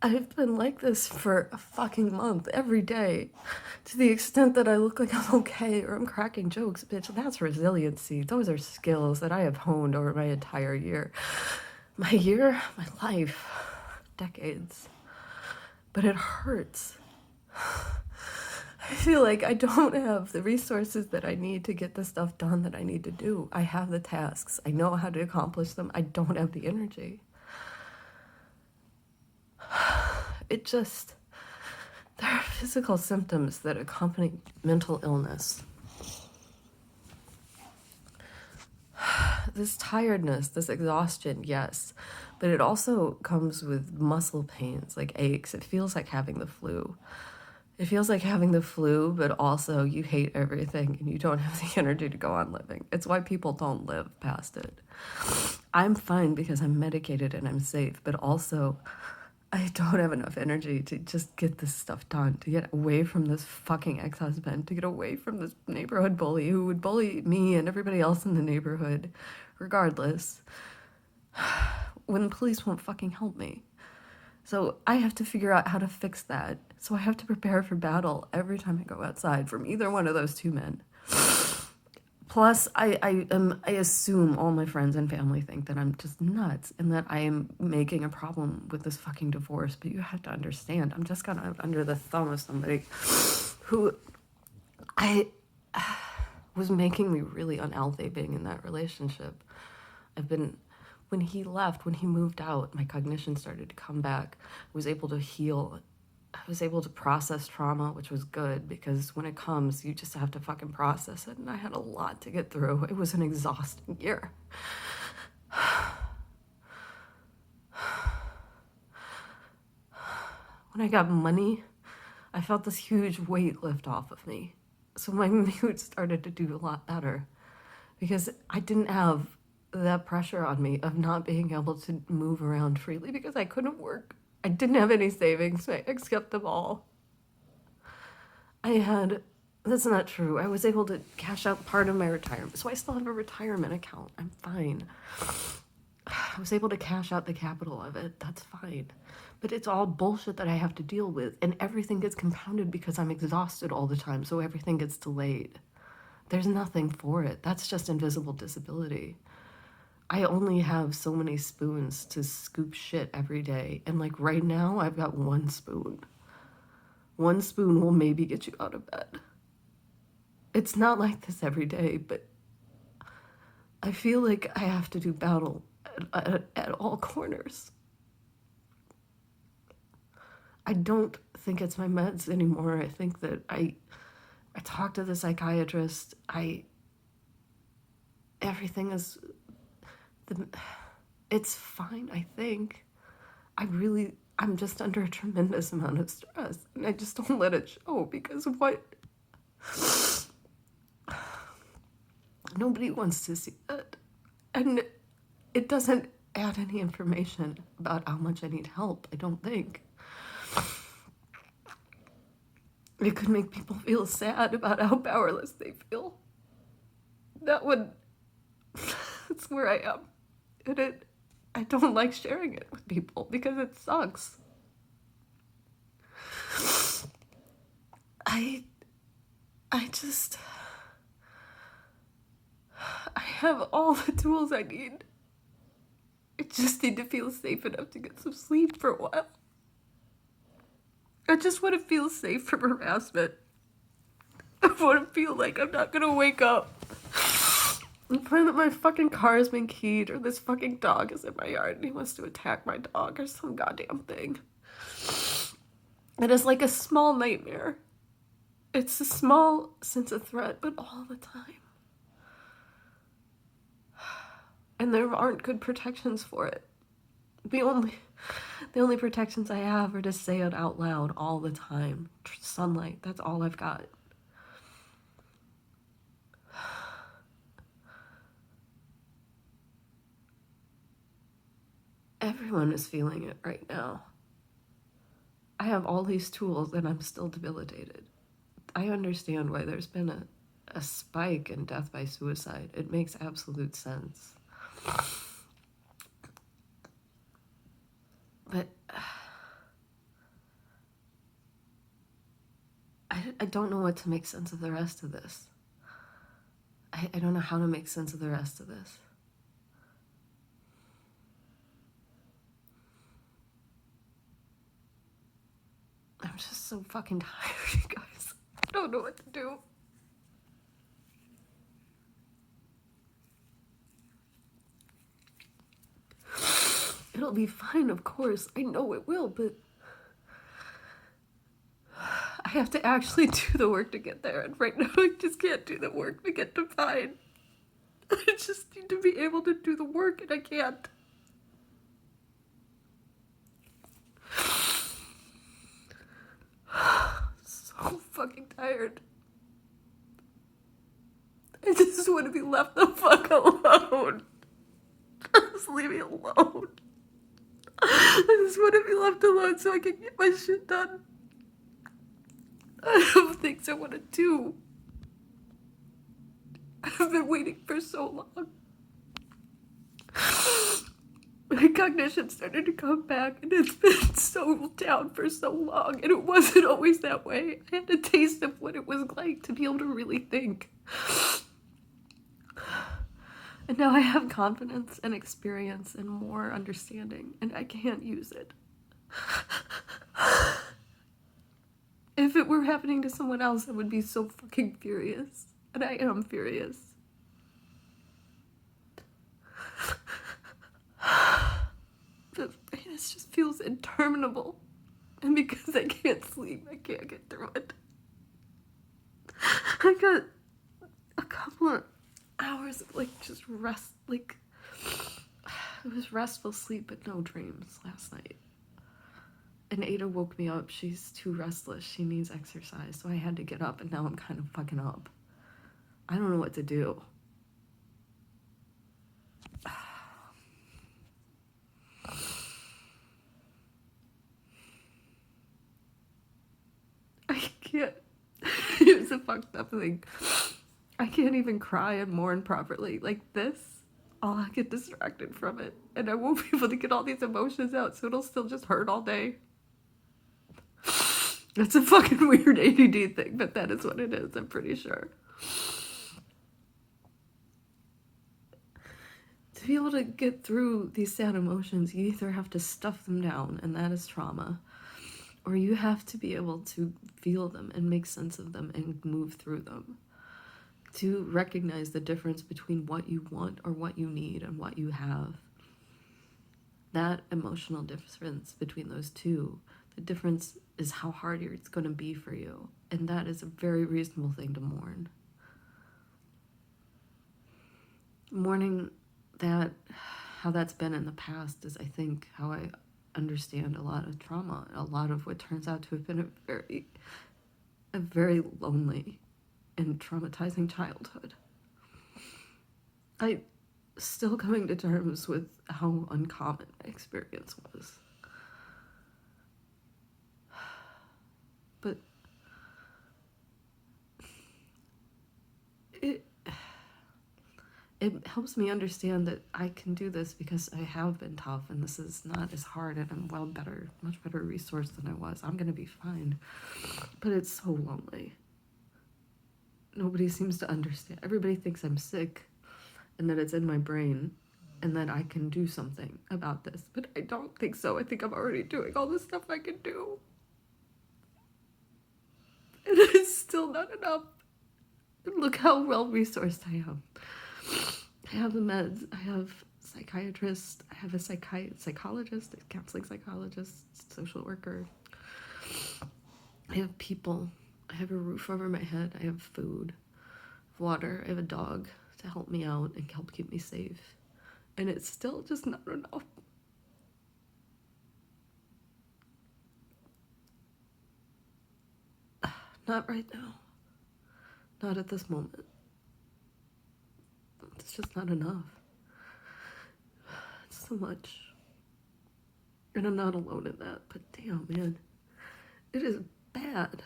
I've been like this for a fucking month, every day, to the extent that I look like I'm okay or I'm cracking jokes. Bitch, that's resiliency. Those are skills that I have honed over my entire year. My year, my life, decades. But it hurts. I feel like I don't have the resources that I need to get the stuff done that I need to do. I have the tasks. I know how to accomplish them. I don't have the energy. It just, there are physical symptoms that accompany mental illness. This tiredness, this exhaustion, yes, but it also comes with muscle pains, like aches. It feels like having the flu. It feels like having the flu, but also you hate everything and you don't have the energy to go on living. It's why people don't live past it. I'm fine because I'm medicated and I'm safe, but also I don't have enough energy to just get this stuff done, to get away from this fucking ex-husband, to get away from this neighborhood bully who would bully me and everybody else in the neighborhood, regardless, when the police won't fucking help me. So I have to figure out how to fix that. So I have to prepare for battle every time I go outside from either one of those two men. Plus, I assume all my friends and family think that I'm just nuts and that I am making a problem with this fucking divorce. But you have to understand, I'm just kind of under the thumb of somebody who was making me really unhealthy being in that relationship. When he left, when he moved out, my cognition started to come back. I was able to heal. I was able to process trauma, which was good because when it comes, you just have to fucking process it. And I had a lot to get through. It was an exhausting year. When I got money, I felt this huge weight lift off of me. So my mood started to do a lot better because I didn't have that pressure on me of not being able to move around freely because I couldn't work. I didn't have any savings except the ball. That's not true. I was able to cash out part of my retirement. So I still have a retirement account. I'm fine. I was able to cash out the capital of it. That's fine. But it's all bullshit that I have to deal with. And everything gets compounded because I'm exhausted all the time. So everything gets delayed. There's nothing for it. That's just invisible disability. I only have so many spoons to scoop shit every day. And like right now, I've got one spoon. One spoon will maybe get you out of bed. It's not like this every day, but I feel like I have to do battle at all corners. I don't think it's my meds anymore. I think that I talked to the psychiatrist. Everything is... It's fine, I think. I'm just under a tremendous amount of stress, and I just don't let it show because what? Nobody wants to see it. And it doesn't add any information about how much I need help, I don't think. It could make people feel sad about how powerless they feel. That's where I am. And I don't like sharing it with people because it sucks. I have all the tools I need. I just need to feel safe enough to get some sleep for a while. I just want to feel safe from harassment. I want to feel like I'm not gonna wake up and find that my fucking car has been keyed or this fucking dog is in my yard and he wants to attack my dog or some goddamn thing. It is like a small nightmare. It's a small sense of threat, but all the time. And there aren't good protections for it. The only protections I have are to say it out loud all the time. Sunlight, that's all I've got. Everyone is feeling it right now. I have all these tools and I'm still debilitated. I understand why there's been a spike in death by suicide. It makes absolute sense. But I don't know what to make sense of the rest of this. I don't know how to make sense of the rest of this. I'm just so fucking tired, you guys. I don't know what to do. It'll be fine, of course. I know it will, but I have to actually do the work to get there, and right now I just can't do the work to get to fine. I just need to be able to do the work, and I can't. So fucking tired. I just want to be left the fuck alone. Just leave me alone. I just want to be left alone so I can get my shit done. I have things I want to do. I've been waiting for so long. My cognition started to come back, and it's been so down for so long, and it wasn't always that way. I had a taste of what it was like to be able to really think. And now I have confidence and experience and more understanding, and I can't use it. If it were happening to someone else, I would be so fucking furious. And I am furious. This just feels interminable. And because I can't sleep, I can't get through it. I got a couple of hours of just rest, it was restful sleep but no dreams last night. And Ada woke me up. She's too restless. She needs exercise. So I had to get up, and now I'm kind of fucking up. I don't know what to do. I can't. Here's a fucked up thing. I can't even cry and mourn properly. Like this, I'll get distracted from it. And I won't be able to get all these emotions out, so it'll still just hurt all day. That's a fucking weird ADD thing, but that is what it is, I'm pretty sure. To be able to get through these sad emotions, you either have to stuff them down, and that is trauma, or you have to be able to feel them and make sense of them and move through them. To recognize the difference between what you want or what you need and what you have. That emotional difference between those two, the difference is how hard it's going to be for you. And that is a very reasonable thing to mourn. Mourning that, how that's been in the past is, I think, how I understand a lot of trauma. A lot of what turns out to have been a very lonely and traumatizing childhood. I still coming to terms with how uncommon my experience was. But it helps me understand that I can do this because I have been tough, and this is not as hard, and I'm much better resourced than I was. I'm gonna be fine. But it's so lonely. Nobody seems to understand. Everybody thinks I'm sick and that it's in my brain and that I can do something about this. But I don't think so. I think I'm already doing all the stuff I can do. And it's still not enough. And look how well-resourced I am. I have the meds. I have psychiatrists. I have a psychologist, a counseling psychologist, social worker. I have people. I have a roof over my head. I have food, water. I have a dog to help me out and help keep me safe. And it's still just not enough. Not right now. Not at this moment. It's just not enough. It's so much. And I'm not alone in that, but damn, man. It is bad.